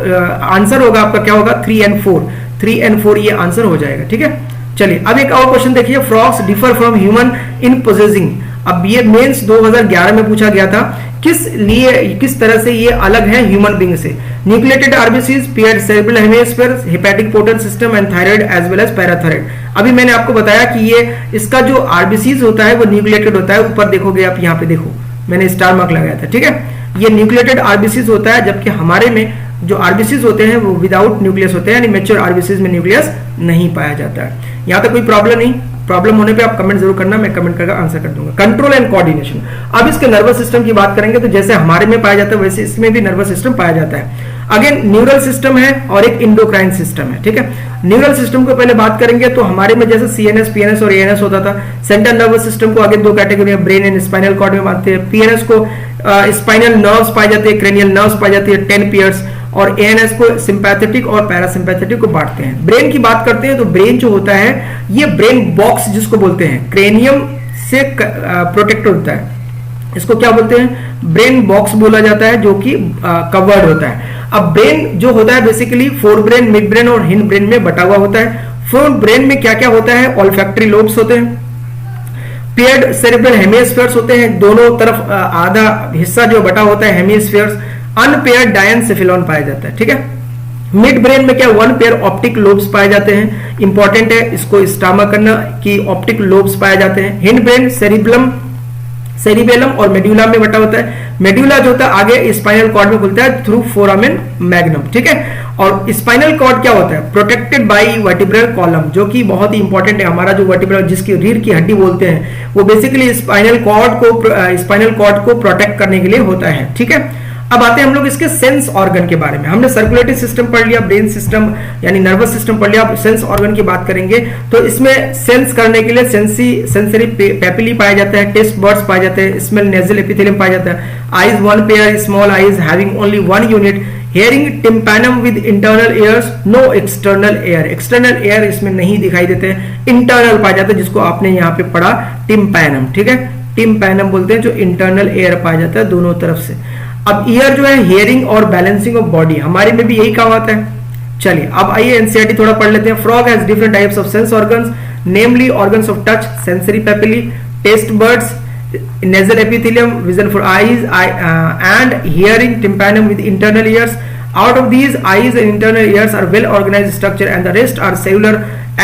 Speaker 1: आंसर होगा आपका क्या होगा, 3 and 4, 3 and 4 ये आंसर हो जाएगा। ठीक है, चलिए अब एक और क्वेश्चन देखिए। Frogs differ from human in possessing, अब ये मेंस 2011 में पूछा गया था, किस तरह से ये अलग है ह्यूमन बीइंग से। Nucleated RBCs, paired cerebral hemisphere, hepatic portal system and thyroid as well as parathyroid. अभी मैंने आपको बताया कि ये इसका जो आरबीसीज होता है वो न्यूक्लिएटेड होता है, ऊपर देखोगे आप, यहाँ पे देखो मैंने स्टार मार्क लगाया था। ठीक है, ये न्यूक्लिएटेड आरबीसीज होता है, जबकि हमारे में जो आरबीसीज होते हैं वो विदाउट न्यूक्लियस होते हैं, यानी मैच्योर आरबीसीज में न्यूक्लियस नहीं पाया जाता है। यहाँ तक कोई प्रॉब्लम नहीं, प्रॉब्लम होने पे आप कमेंट जरूर करना, मैं कमेंट करके आंसर कर दूंगा। कंट्रोल एंड कोऑर्डिनेशन, अब इसके नर्वस सिस्टम की बात करेंगे तो जैसे हमारे में पाया जाता है वैसे इसमें भी नर्वस सिस्टम पाया जाता है। अगेन न्यूरल सिस्टम है और एक इंडोक्राइन सिस्टम है। ठीक है, न्यूरल सिस्टम को पहले बात करेंगे तो हमारे में जैसे सीएनएस, पीएनएस और एएनएस होता था। सेंट्रल नर्वस सिस्टम को आगे दो कैटेगरी में ब्रेन एंड स्पाइनल कॉर्ड में बांटते हैं। पीएनएस को स्पाइनल नर्व्स पाए जाते हैं, क्रेनियल नर्व्स पाई जाती है 10 पेयर्स, और एएनएस को सिंपैथेटिक और पैरासिम्पैथेटिक को बांटते हैं। ब्रेन की बात करते हैं तो ब्रेन जो होता है ये ब्रेन बॉक्स जिसको बोलते हैं, क्रेनियम से प्रोटेक्ट होता है, इसको क्या बोलते हैं, ब्रेन बॉक्स बोला जाता है, जो कि कवर्ड होता है। अब ब्रेन जो होता है basically fore brain, mid brain और हिंड ब्रेन में बटा हुआ होता है। फोर ब्रेन में क्या क्या होता है, ऑल्फैक्टरी लोब्स होते हैं, पेयर्ड सेरेब्रल हेमिस्फीयर्स होते हैं, दोनों तरफ आधा हिस्सा जो बटा होता है हेमिस्फीयर्स, अनपेयर्ड डायनसेफेलॉन पाया जाता है। ठीक है, मिड ब्रेन में क्या वन पेयर ऑप्टिक लोब्स पाए जाते हैं, इंपॉर्टेंट है इसको स्टामा करना कि ऑप्टिक लोब्स पाए जाते हैं। हिंड ब्रेन सेरिबेलम और मेड्यूला में बटा होता है। मेड्यूला जो होता है आगे स्पाइनल कॉर्ड में खुलता है थ्रू फोरामेन मैग्नम। ठीक है, और स्पाइनल कॉर्ड क्या होता है, प्रोटेक्टेड बाय वर्टिब्रल कॉलम, जो कि बहुत ही इंपॉर्टेंट है। हमारा जो वर्टिब्रल जिसकी रीढ़ की हड्डी बोलते हैं वो बेसिकली स्पाइनल कॉर्ड को प्रोटेक्ट करने के लिए होता है। ठीक है, अब आते हैं हम लोग इसके सेंस ऑर्गन के बारे में। हमने सर्कुलेटरी सिस्टम पढ़ लिया, ब्रेन सिस्टम यानी नर्वस सिस्टम पढ़ लिया, अब सेंस ऑर्गन की बात करेंगे तो इसमें सेंस करने के लिए सेंसरी पेपिली पाया जाता है, टेस्ट बर्ड्स पाए जाते हैं, स्मेल नेजल एपिथेलियम पाया जाता है, eyes one pair small eyes having only one unit, hearing tympanum with internal ears, no external ear, external ear इसमें नहीं दिखाई देते हैं, इंटरनल पाया जाता है जिसको आपने यहाँ पे पढ़ा टिम्पैनम। ठीक है, टिम्पैनम बोलते हैं जो इंटरनल एयर पाया जाता है दोनों तरफ से। अब ईयर जो है हियरिंग और बैलेंसिंग ऑफ बॉडी, हमारे में भी यही काम आता है। चलिए अब आइए एनसीईआरटी थोड़ा पढ़ लेते हैं। Frog has different types of sense organs, namely organs of touch, sensory papillae, taste buds, nasal epithelium, vision for eyes and hearing tympanum with internal years. Out of these, eyes and internal ears are well organized structure and the rest are cellular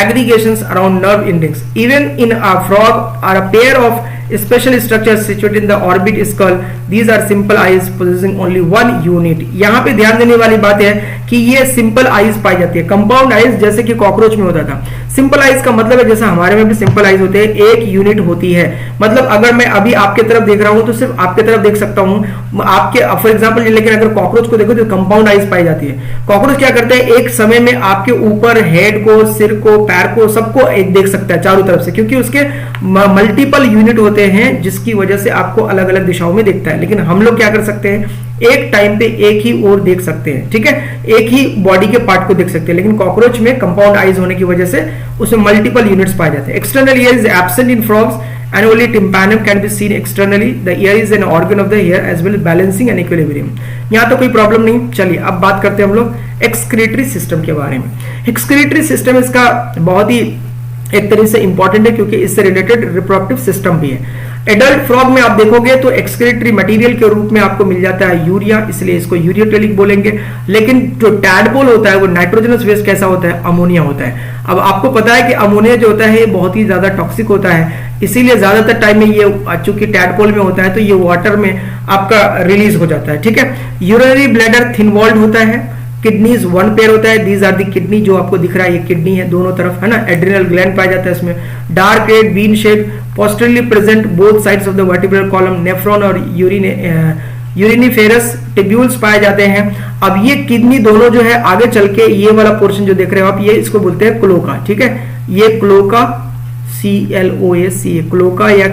Speaker 1: aggregations around nerve endings. Even in a frog are a pair of special structures situated in the orbit skull. These are simple eyes possessing only one unit. यहाँ पे ध्यान देने वाली बात है कि ये simple eyes पाई जाती है, कंपाउंड आईज जैसे कि कॉकरोच में होता था। सिंपल आईज का मतलब है जैसे हमारे में भी सिंपल आईज होते हैं, एक यूनिट होती है। मतलब अगर मैं अभी आपके तरफ देख रहा हूं तो सिर्फ आपके तरफ देख सकता हूं, आपके फॉर एग्जांपल, लेकिन अगर कॉकरोच को देखो तो कंपाउंड आईज पाई जाती है। कॉकरोच क्या करते हैं, एक समय में आपके ऊपर हेड को, सिर को, पैर को, सबको एक देख सकता है चारों तरफ से, क्योंकि उसके मल्टीपल यूनिट होते हैं जिसकी वजह से आपको अलग अलग दिशाओं में दिखता है। लेकिन हम लोग क्या कर सकते हैं, एक टाइम पे एक ही ओर देख सकते हैं। ठीक है, एक ही बॉडी के पार्ट को देख सकते हैं, लेकिन कॉकरोच में कंपाउंड आईज होने की वजह से उसमें मल्टीपल यूनिट्स पाए जाते हैं। External ear is absent in frogs and only tympanum can be seen externally. The ear is an organ of the ear as well as balancing and equilibrium. यहाँ तो कोई प्रॉब्लम नहीं। चलिए अब बात करते हैं हम लोग एक्सक्रीटरी सिस्टम के बारे में। एक्सक्रीटरी सिस्टम इसका बहुत ही एक तरह से इंपॉर्टेंट है क्योंकि इससे रिलेटेड रिप्रोडक्टिव सिस्टम भी है। एडल्ट फ्रॉग में आप देखोगे तो एक्सक्रीटरी मटेरियल के रूप में आपको मिल जाता है यूरिया, इसलिए इसको यूरियोटेलिक बोलेंगे। लेकिन जो टैडपोल होता है वो नाइट्रोजनस वेस्ट कैसा होता है, अमोनिया होता है। अब आपको पता है कि अमोनिया जो होता है ये बहुत ही ज्यादा टॉक्सिक होता है, इसीलिए ज्यादातर टाइम में ये चूंकि टैडपोल में होता है तो ये वाटर में आपका रिलीज हो जाता है। ठीक है, यूरिनरी ब्लैडर थिन वॉल्ड होता है, किडनीज वन पेयर होता है, दीज आर दी किडनी, जो आपको दिख रहा है ये किडनी है दोनों तरफ, है ना। एड्रिनल ग्लैंड पाया जाता है इसमें, dark red bean shade, posteriorly present both sides of the vertebral column, nephron और यूरिनिफेरस टिब्यूल्स पाए जाते हैं। अब ये किडनी दोनों जो है आगे चल के ये वाला पोर्शन जो देख रहे हो आप, ये इसको बोलते हैं क्लोका, ठीक है। ये क्लोका, CLOAC, क्लोका या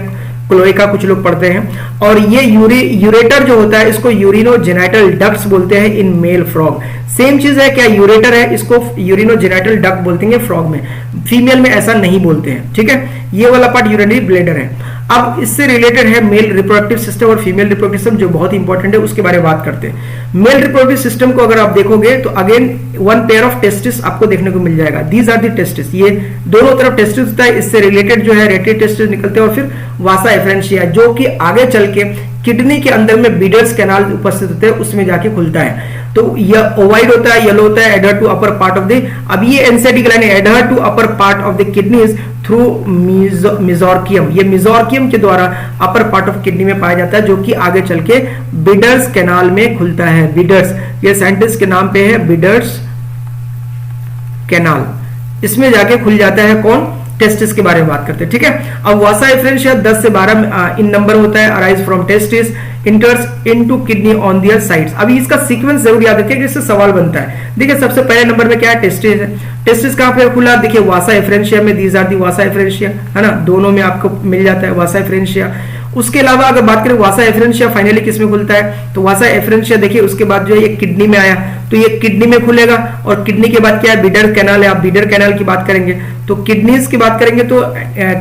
Speaker 1: क्लोएका कुछ लोग पढ़ते हैं। और ये यूरेटर जो होता है इसको यूरिनोजेनाइटल डक्ट्स बोलते हैं इन मेल फ्रॉग। सेम चीज है, क्या यूरेटर है, इसको यूरिनोजेनाइटल डक्ट बोलते हैं फ्रॉग में, फीमेल में ऐसा नहीं बोलते हैं, ठीक है। ये वाला पार्ट यूरिनरी ब्लैडर है। अब इससे रिलेटेड है मेल रिप्रोडक्टिव सिस्टम और फीमेल रिप्रोडक्टिव सिस्टम, जो बहुत इंपॉर्टेंट है, उसके बारे में बात करते हैं। मेल रिप्रोडक्टिव सिस्टम को अगर आप देखोगे तो again one pair of testis आपको देखने को मिल जाएगा, दीज आर दी टेस्टिस, ये दोनों तरफ टेस्टिस होता है। इससे रिलेटेड जो है रेटी टेस्टिस निकलते हैं और फिर वासा एफरेंशिया, जो कि आगे चल के किडनी के अंदर में बीडर्स कैनाल उपस्थित होते हैं, उसमें जाके खुलता है। तो यह ओवाइड होता है, येलो होता है, adhere to upper part of the, अब ये एनसेडी ग्लैंड है, adhere to upper part of the kidneys through mesorchium, ये मेसोर्कियम के द्वारा अपर पार्ट ऑफ किडनी में पाया जाता है, जो कि आगे चल के बिडर्स कैनाल में खुलता है। बिडर्स, ये साइंटिस्ट के नाम पे है, बिडर्स कैनाल, इसमें जाके खुल जाता है। कौन? टेस्टिस के बारे में बात करते हैं, ठीक है। अब वासा एफरेंशिया 10 से 12 इन नंबर होता है, arise from testis, enters into kidney on their sides. अभी इसका सीक्वेंस जरूर याद रखिए कि इससे सवाल बनता है। देखिए सबसे पहले नंबर में क्या है, टेस्टिस है। टेस्टिस कहां पे खुला? देखिए वासा एफरेंशिया में, these are the vasa efferentia, है ना, दोनों में आपको मिल जाता है वासा एफरेंशिया। उसके अलावा अगर बात करें वासा एफरेंशिया फाइनली किसमें खुलता है, तो वासा एफरेंशिया देखिए उसके बाद जो है ये किडनी में आया, तो ये किडनी में खुलेगा। और किडनी के बाद क्या है, बीडर कैनाल है। आप बीडर कैनाल की बात करेंगे तो किडनीज की बात करेंगे तो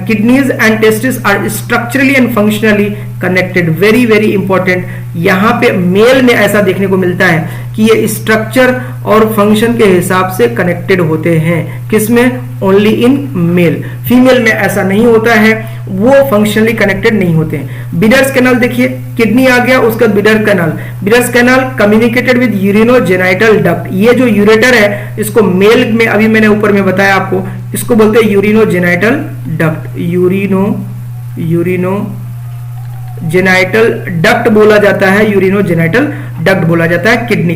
Speaker 1: kidneys and testis are structurally and functionally connected, very very important. यहां पे मेल में ऐसा देखने को मिलता है कि ये स्ट्रक्चर और फंक्शन के हिसाब से कनेक्टेड होते हैं, किसमें? Only in male. फीमेल में ऐसा नहीं होता है, वो फंक्शनली कनेक्टेड नहीं होते हैं। बिडर्स कैनाल देखिए, किडनी आ गया, उसका bidder canal, bidders canal communicated with urinogenital duct. ये जो यूरेटर है इसको मेल में, अभी मैंने ऊपर में बताया आपको, इसको बोलते हैं यूरिनोजेनाइटल डक्ट, यूरिनोजेनाइटल डक्ट बोला जाता है, यूरिनोजेनाइटल डक्ट बोला जाता है। किडनी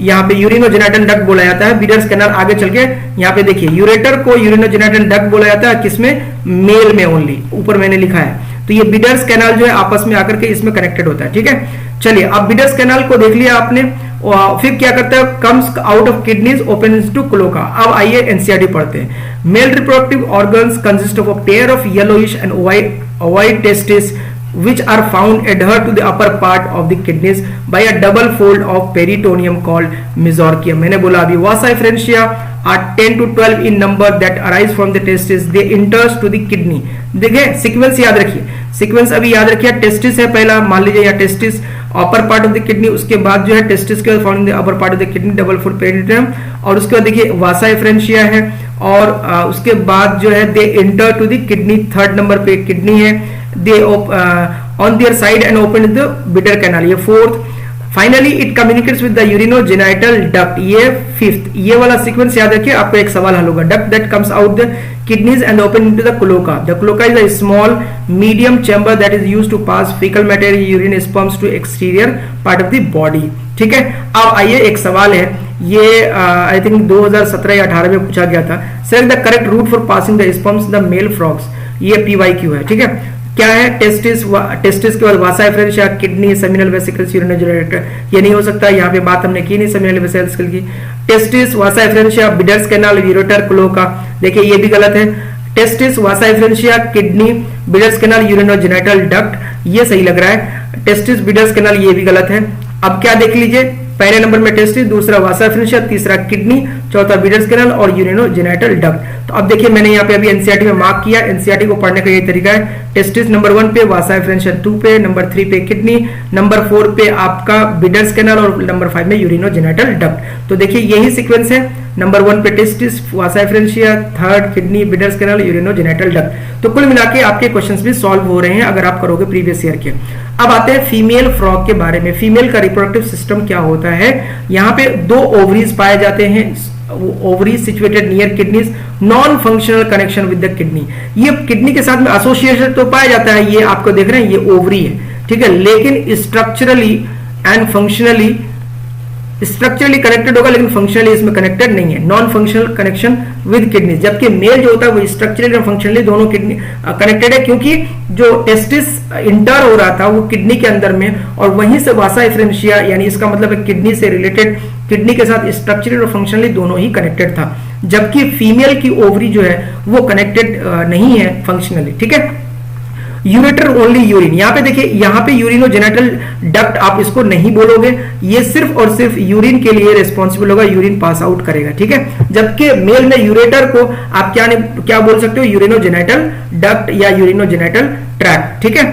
Speaker 1: यहाँ पे यूरिनोजेनाइटल डक्ट बोला जाता है। बिडर्स कैनाल आगे चल के यहाँ पे देखिए यूरेटर को यूरिनोजेनाइटल डक्ट बोला जाता है, किसमें? मेल में ओनली, ऊपर मैंने लिखा है। तो ये बिडर्स कैनाल जो है आपस में आकर के इसमें कनेक्टेड होता है, ठीक है। चलिए अब बिडर्स कैनाल को देख लिया आपने, फिर क्या करता है, comes out of kidneys open to cloaca. अब आइए एनसीईआरटी पढ़ते हैं। Male reproductive organs consist of a pair of yellowish and ovoid testis which are found adhere to the upper part of the kidneys by a double fold of peritoneum called mesorchium. मैंने बोला अभी vasa efferentia are 10 to 12 in number that arise from the testis, they enters to the kidney। देखिए sequence याद रखिए, sequence अभी याद रखिए, testis है पहला, मान लीजिए या testis upper part of the kidney, उसके बाद जो है टेस्टिस के found in the upper part of the kidney, double fold peritoneum, और उसके बाद देखिए वासा एफरेंशिया है, और उसके बाद जो है they enter to the kidney, third number पे किडनी है, they on their side and open the Bidder canal, ये fourth. Finally it communicates with the urinogenital duct, ये फिफ्थ। ये वाला सीक्वेंस याद रखिए, आपको एक सवाल हल होगा। Duct that comes out the kidneys and open into the cloaca. The cloaca is a small medium chamber that is used to pass fecal material, urine, sperms to exterior part of the body। ठीक है। अब आइए एक सवाल है, ये I think 2017 या 18 में पूछा गया था। Select the correct route for passing the sperms the male frogs। ये PYQ है, ठीक है। क्या है, टेस्टिस के बाद वासा एफरेंशिया, किडनी, सेमिनल वेसिकल्स, यूरिनोजेनेटर। ये नहीं हो सकता, यहाँ पे बात हमने की नहीं सेमिनल वेसिकल्स की। Testis, vasa efferentia, Bidder's canal, ureter, cloaca, देखिए ये भी गलत है। Testis, vasa efferentia, kidney, Bidder's canal, urinogenital duct, ये सही लग रहा है। टेस्टिस, बिडर्स कैनाल, ये भी गलत है। अब क्या देख लीजिए, पहले नंबर में टेस्टिस, दूसरा वासा एफरेंशिया, तीसरा किडनी, चौथा बिडर्स कैनाल और यूरिनोजेनेटल डक्ट। तो अब देखिए मैंने यहाँ पे अभी एनसीईआरटी में मार्क किया, एनसीईआरटी को पढ़ने का यही तरीका है। टेस्टिस नंबर 1 पे, वासा एफरेंशिया 2 पे, नंबर 3 पे किडनी, नंबर 4 पे आपका बिडर्स कैनाल और नंबर 5 में यूरिनोजेनेटल डक्ट। तो देखिए यही सीक्वेंस है, नंबर 1 पे testis, vasa efferentia, third kidney, Bidder's canal, urinogenital duct. तो कुल मिला के आपके क्वेश्चंस भी सॉल्व हो रहे हैं अगर आप करोगे प्रीवियस ईयर के। अब आते हैं फीमेल फ्रॉग के बारे में। फीमेल का रिप्रोडक्टिव सिस्टम क्या होता है, यहाँ पे 2 ओवरीज पाए जाते हैं, ovaries situated near kidneys, non functional connection with the kidney. ये किडनी के साथ में एसोसिएशन तो पाया जाता है, ये आपको देख रहे हैं ये ओवरी है, ठीक है, लेकिन structurally and functionally structurally connected होगा लेकिन फंक्शनली इसमें कनेक्टेड नहीं है, non functional connection with kidney. जबकि मेल जो होता है वो स्ट्रक्चरली और फंक्शनली दोनों किडनी कनेक्टेड है, क्योंकि जो टेस्टिस इंटर हो रहा था वो किडनी के अंदर में, और वहीं से वासा एफरेंशिया, यानी इसका मतलब है किडनी से रिलेटेड, किडनी के साथ स्ट्रक्चरली और फंक्शनली दोनों ही कनेक्टेड था। जबकि फीमेल की ओवरी जो है वो कनेक्टेड नहीं है फंक्शनली, ठीक है। यूरेटर ओनली यूरिन, यहाँ पे देखिए, यहाँ पे यूरिनोजेनिटल डक्ट आप इसको नहीं बोलोगे, ये सिर्फ और सिर्फ यूरिन के लिए रिस्पॉन्सिबल होगा, यूरिन पास आउट करेगा, ठीक है। जबकि मेल में यूरेटर को आप क्या बोल सकते हो, यूरिनोजेनिटल डक्ट या यूरिनोजेनिटल ट्रैक्ट, ठीक है।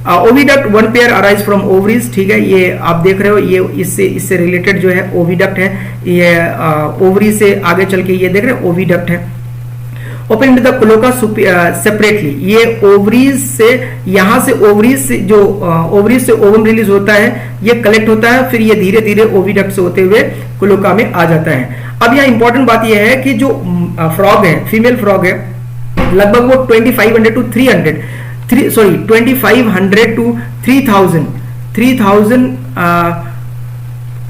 Speaker 1: Oviduct one pair arise from ovaries, ठीक है, ये आप देख रहे हो, ये इससे रिलेटेड जो है ओविडक्ट है, ये ओवरी से आगे चल के ये देख रहे हो ओविडक्ट है। ओपन द क्लोका सेपरेटली, ये ओवरीज से, यहां से ओवरीज से जो ओवरीज से ओवम रिलीज होता है, ये कलेक्ट होता है, फिर ये धीरे धीरे ओविडक्ट से होते हुए क्लोका में आ जाता है। अब यहाँ इंपॉर्टेंट बात यह है कि जो फ्रॉग है, फीमेल फ्रॉग है, लगभग वो 2500 टू 3000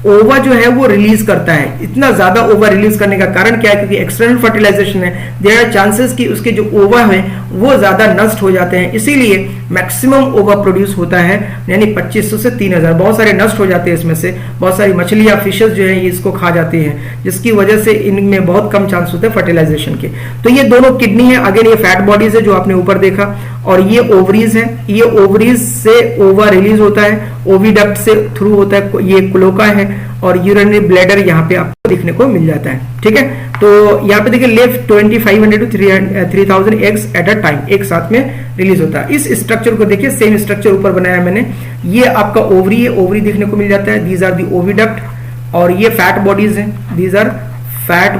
Speaker 1: ओवा जो है वो रिलीज करता है। इतना ज्यादा ओवा रिलीज करने का कारण क्या है, क्योंकि एक्सटर्नल फर्टिलाइजेशन है, देयर आर चांसेस कि उसके जो ओवा है वो ज्यादा नष्ट हो जाते हैं, इसीलिए मैक्सिमम ओवा प्रोड्यूस होता है, यानी 2500 से 3000। बहुत सारे नष्ट हो जाते हैं, इसमें से बहुत सारी मछलियां, फिशेस जो है ये इसको खा जाती हैं, जिसकी वजह से इनमें बहुत कम चांस होते हैं फर्टिलाइजेशन के। तो ये दोनों किडनी है, अगेन ये फैट बॉडीज है जो आपने ऊपर देखा, और ये ओवरीज है, ये ओवरीज से ओवा रिलीज होता है, ओविडक्ट से थ्रू होता है, ये क्लोका है, और यूरिनरी ब्लैडर यहाँ पे आपको देखने को मिल जाता है, ठीक है। तो यहाँ पे देखिए left 2500 to 3000 eggs at a time एक साथ में रिलीज होता है। इस स्ट्रक्चर को देखिए, सेम स्ट्रक्चर ऊपर बनाया मैंने, ये आपका ओवरी है, ओवरी देखने को मिल जाता है, दीज आर दी ओविडक्ट, और ये फैट बॉडीज हैं, दीज आर फैट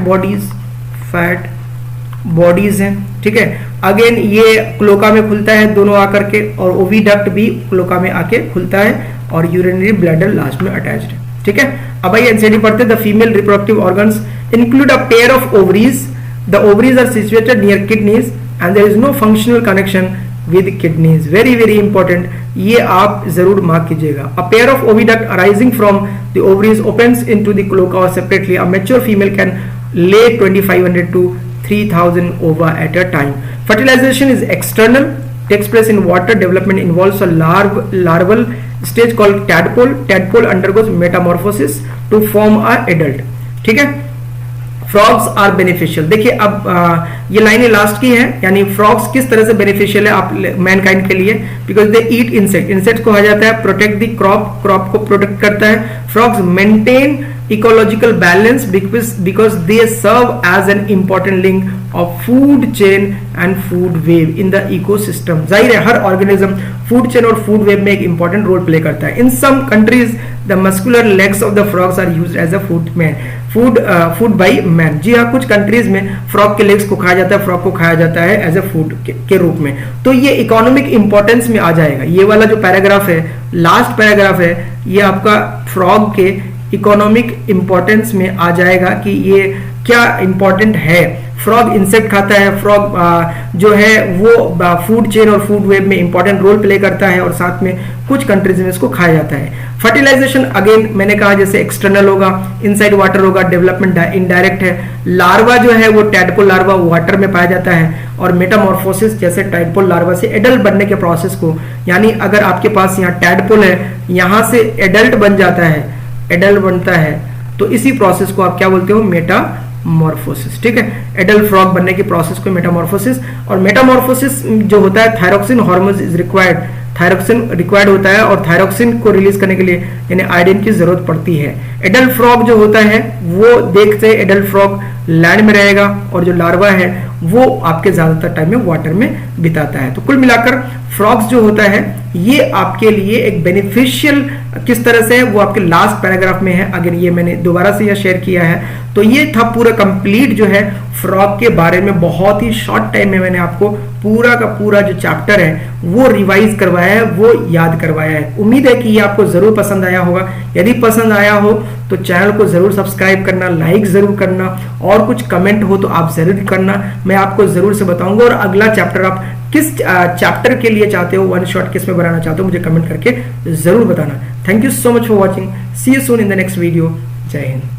Speaker 1: बॉडीज हैं, ठीक है। अगेन ये क्लोका में खुलता है दोनों आकर के, और ओविडक्ट भी क्लोका में आके खुलता है, और यूरिनरी ब्लैडर लास्ट में अटैच्ड है, ठीक है। अब आइए एनसीडी पढ़ते हैं। The female reproductive organs include a pair of ovaries, the ovaries are situated near kidneys and there is no functional connection with kidneys. Very very important, ये आप जरूर मार्क कीजिएगा। A pair of oviduct arising from the ovaries opens into the cloaca और separately a mature female can lay 2500 to 3000 ova at a time. Fertilization is external, takes place in water. Development involves a larval stage called tadpole. Tadpole undergoes metamorphosis to form a adult. ठीक है। Frogs are beneficial, देखिए अब ये लाइनें last की है, यानी frogs किस तरह से बेनिफिशियल है आप मैनकाइंड के लिए, because they eat insect, insect को कहा जाता है, प्रोटेक्ट द क्रॉप, क्रॉप को प्रोटेक्ट करता है। Frogs maintain ecological balance because they serve as an important link of food chain and food web in the ecosystem। जाहिर है हर ऑर्गेनिज्म फूड चेन और फूड वेब में एक इंपॉर्टेंट रोल प्ले करता है। In some countries the muscular legs of the frogs are used as a food by man. जी हाँ, कुछ कंट्रीज में फ्रॉग के लेग्स को खाया जाता है, फ्रॉग को खाया जाता है एज अ फूड के रूप में। तो ये इकोनॉमिक इंपॉर्टेंस में आ जाएगा। ये वाला जो पैराग्राफ है, लास्ट पैराग्राफ है, ये आपका फ्रॉग के इकोनॉमिक इंपॉर्टेंस में आ जाएगा कि ये क्या इंपॉर्टेंट है। फ्रॉग इंसेक्ट खाता है, फ्रॉग जो है वो फूड चेन और फूड वेब में इंपॉर्टेंट रोल प्ले करता है, और साथ में कुछ कंट्रीज में इसको खाया जाता है। फर्टिलाइजेशन अगेन मैंने कहा जैसे एक्सटर्नल होगा, इनसाइड वाटर होगा, डेवलपमेंट इनडायरेक्ट है। लार्वा जो है वो टैडपोल लार्वा वाटर में पाया जाता है, और मेटामॉर्फोसिस जैसे टैडपोल लार्वा से एडल्ट बनने के प्रोसेस को, यानी अगर आपके पास यहाँ टैडपोल है, यहाँ से एडल्ट बन जाता है, एडल्ट बनता है, तो इसी प्रोसेस को आप क्या बोलते हो, मेटामॉर्फोसिस, ठीक है। एडल्ट फ्रॉग बनने की प्रोसेस को मेटामॉर्फोसिस। और मेटामॉर्फोसिस जो होता है, thyroxine hormone is required, thyroxine required होता है, और थायरोक्सिन को रिलीज करने के लिए यानी आयोडीन की जरूरत पड़ती है। एडल्ट फ्रॉग जो होता है वो देखते एडल्ट फ्रॉग लैंड में रहेगा, और जो लार्वा है वो आपके ज्यादातर टाइम में वाटर में बिताता है। तो कुल मिलाकर फ्रॉग्स जो होता है ये आपके लिए एक बेनिफिशियल किस तरह से है वो आपके लास्ट पैराग्राफ में है। अगर ये मैंने दोबारा से यह शेयर किया है, तो ये था पूरा कंप्लीट जो है फ्रॉग के बारे में। बहुत ही शॉर्ट टाइम में मैंने आपको पूरा का पूरा जो चैप्टर है वो रिवाइज करवाया है, वो याद करवाया है। उम्मीद है कि ये आपको जरूर पसंद आया होगा। यदि पसंद आया हो तो चैनल को जरूर सब्सक्राइब करना, लाइक जरूर करना, और कुछ कमेंट हो तो आप जरूर करना, मैं आपको जरूर से बताऊंगा। और अगला चैप्टर आप किस चैप्टर के लिए चाहते हो, वन शॉट किस में बनाना चाहते हो, मुझे कमेंट करके जरूर बताना। Thank you so much for watching, see you soon in the next video. जय हिंद।